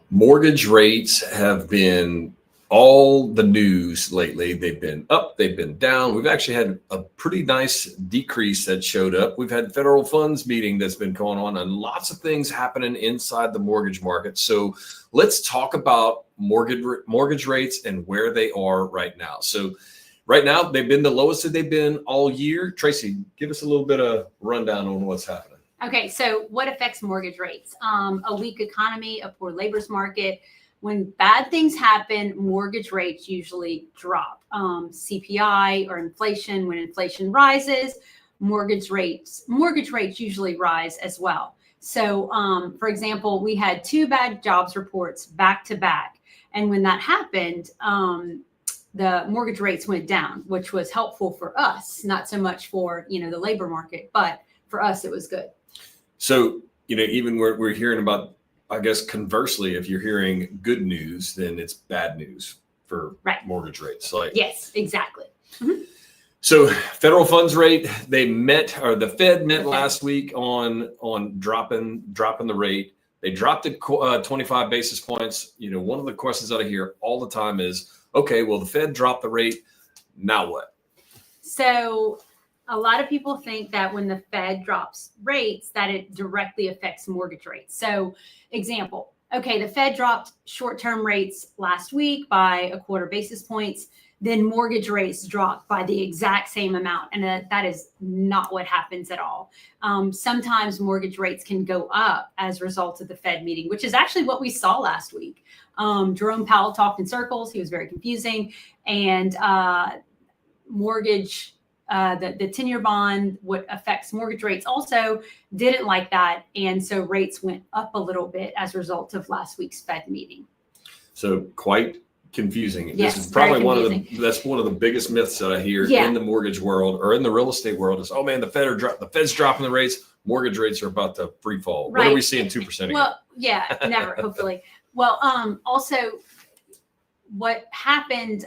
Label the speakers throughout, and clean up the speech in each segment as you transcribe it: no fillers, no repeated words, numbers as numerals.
Speaker 1: Mortgage rates have been all the news lately. They've been up, they've been down. We've actually had a pretty nice decrease that showed up. We've had federal funds meeting that's been going on and lots of things happening inside the mortgage market. So let's talk about mortgage rates and where they are right now. So right now, they've been the lowest that they've been all year. Tracy, give us a little bit of rundown on what's happening.
Speaker 2: Okay, so what affects mortgage rates? A weak economy, a poor labor market. When bad things happen, mortgage rates usually drop. CPI or inflation, when inflation rises, mortgage rates usually rise as well. So, for example, we had 2 bad jobs reports back to back. And when that happened, the mortgage rates went down, which was helpful for us, not so much for, the labor market, but for us, it was good.
Speaker 1: So, even we're hearing about, I guess, conversely, if you're hearing good news, then it's bad news for mortgage rates.
Speaker 2: Yes, exactly. Mm-hmm.
Speaker 1: So federal funds rate, the Fed met last week on dropping the rate. They dropped it 25 basis points. One of the questions that I hear all the time is, okay, well, the Fed dropped the rate. Now what?
Speaker 2: So a lot of people think that when the Fed drops rates, that it directly affects mortgage rates. So example, okay, the Fed dropped short-term rates last week by 1/4 basis points, then mortgage rates dropped by the exact same amount. And that is not what happens at all. Sometimes mortgage rates can go up as a result of the Fed meeting, which is actually what we saw last week. Jerome Powell talked in circles. He was very confusing. And the 10-year bond, what affects mortgage rates also didn't like that. And so rates went up a little bit as a result of last week's Fed meeting.
Speaker 1: So quite confusing.
Speaker 2: Yes,
Speaker 1: this is probably
Speaker 2: that's
Speaker 1: one of the biggest myths that I hear in the mortgage world or in the real estate world is, oh man, the Fed's dropping the rates. Mortgage rates are about to free fall. Right. What are we seeing 2% again?
Speaker 2: Well, yeah, never, hopefully. Well, also what happened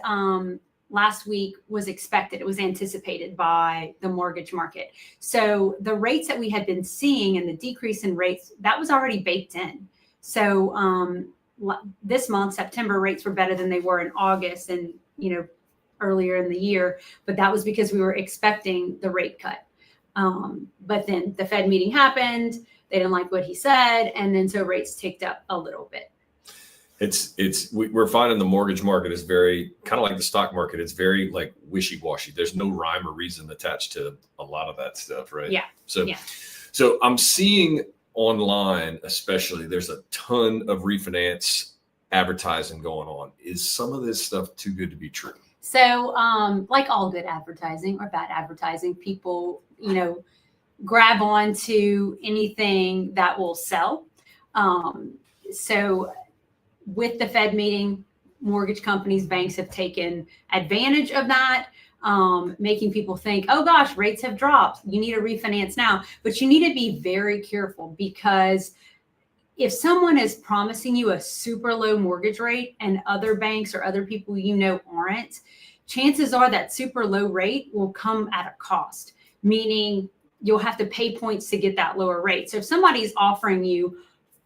Speaker 2: last week was expected. It was anticipated by the mortgage market. So the rates that we had been seeing and the decrease in rates, that was already baked in. So this month, September, rates were better than they were in August and, earlier in the year. But that was because we were expecting the rate cut. But then the Fed meeting happened. They didn't like what he said. And then so rates ticked up a little bit.
Speaker 1: We're finding the mortgage market is very kind of like the stock market. It's very like wishy-washy. There's no rhyme or reason attached to a lot of that stuff, right?
Speaker 2: Yeah.
Speaker 1: So I'm seeing online, especially, there's a ton of refinance advertising going on. Is some of this stuff too good to be true?
Speaker 2: So, like all good advertising or bad advertising, people, grab on to anything that will sell. So with the Fed meeting, mortgage companies, banks have taken advantage of that, making people think, oh gosh, rates have dropped. You need a refinance now. But you need to be very careful because if someone is promising you a super low mortgage rate and other banks or other people aren't, chances are that super low rate will come at a cost, meaning you'll have to pay points to get that lower rate. So if somebody's offering you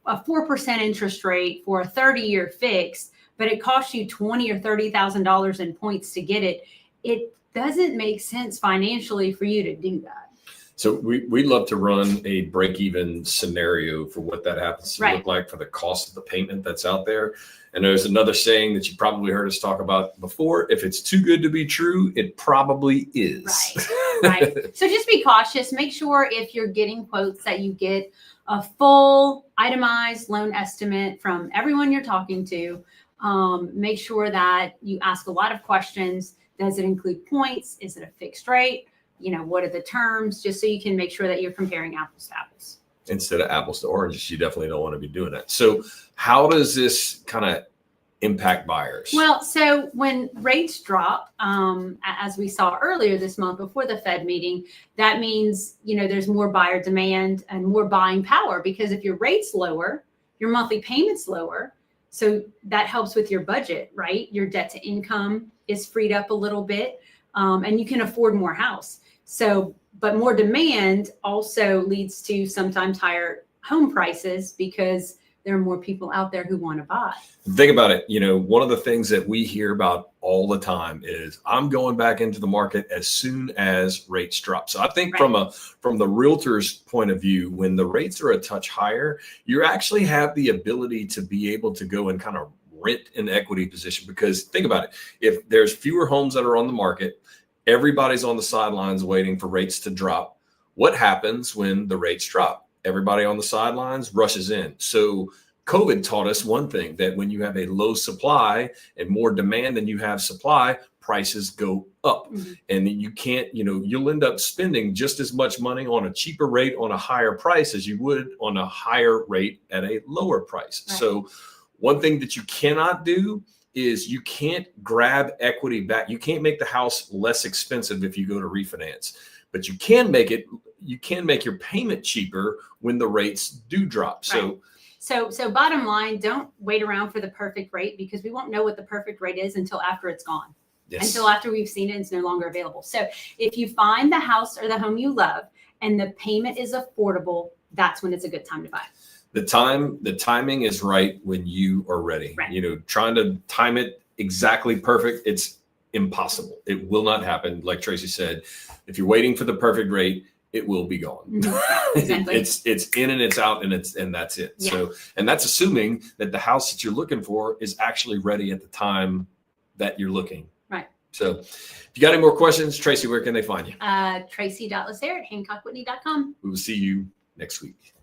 Speaker 2: a 4% interest rate for a 30-year fix, but it costs you $20,000 or $30,000 in points to get it, it doesn't make sense financially for you to do that.
Speaker 1: So we'd love to run a break-even scenario for what that happens to look like for the cost of the payment that's out there. And there's another saying that you probably heard us talk about before. If it's too good to be true, it probably is.
Speaker 2: Right. So just be cautious. Make sure if you're getting quotes that you get a full itemized loan estimate from everyone you're talking to. Make sure that you ask a lot of questions. Does it include points? Is it a fixed rate? What are the terms? Just so you can make sure that you're comparing apples to apples.
Speaker 1: Instead of apples to oranges, you definitely don't want to be doing that. So how does this kind of impact buyers?
Speaker 2: Well, so when rates drop, as we saw earlier this month before the Fed meeting, that means, there's more buyer demand and more buying power, because if your rate's lower, your monthly payment's lower. So that helps with your budget, right? Your debt to income is freed up a little bit, and you can afford more house. So, but more demand also leads to sometimes higher home prices because there are more people out there who want to buy.
Speaker 1: Think about it. One of the things that we hear about all the time is I'm going back into the market as soon as rates drop. So I think
Speaker 2: Right.
Speaker 1: from the realtor's point of view, when the rates are a touch higher, you actually have the ability to be able to go and kind of rent an equity position, because think about it. If there's fewer homes that are on the market, everybody's on the sidelines waiting for rates to drop. What happens when the rates drop? Everybody on the sidelines rushes in. So COVID taught us one thing, that when you have a low supply and more demand than you have supply, prices go up.
Speaker 2: Mm-hmm.
Speaker 1: And you can't, you'll end up spending just as much money on a cheaper rate on a higher price as you would on a higher rate at a lower price.
Speaker 2: Right.
Speaker 1: So one thing that you cannot do is you can't grab equity back. You can't make the house less expensive if you go to refinance, but you can make your payment cheaper when the rates do drop.
Speaker 2: Right. So bottom line, don't wait around for the perfect rate, because we won't know what the perfect rate is until after it's gone.
Speaker 1: Yes.
Speaker 2: Until after we've seen it, it's no longer available. So if you find the house or the home you love and the payment is affordable, that's when it's a good time to buy.
Speaker 1: The timing is right when you are ready.
Speaker 2: Right.
Speaker 1: Trying to time it exactly perfect, it's impossible. It will not happen. Like Tracy said, if you're waiting for the perfect rate, it will be gone.
Speaker 2: Mm-hmm. Exactly.
Speaker 1: It's in and it's out, and that's it.
Speaker 2: Yeah.
Speaker 1: So, and that's assuming that the house that you're looking for is actually ready at the time that you're looking.
Speaker 2: Right.
Speaker 1: So if you got any more questions, Tracy, where can they find you?
Speaker 2: Tracy.Lacer@HancockWhitney.com.
Speaker 1: We will see you next week.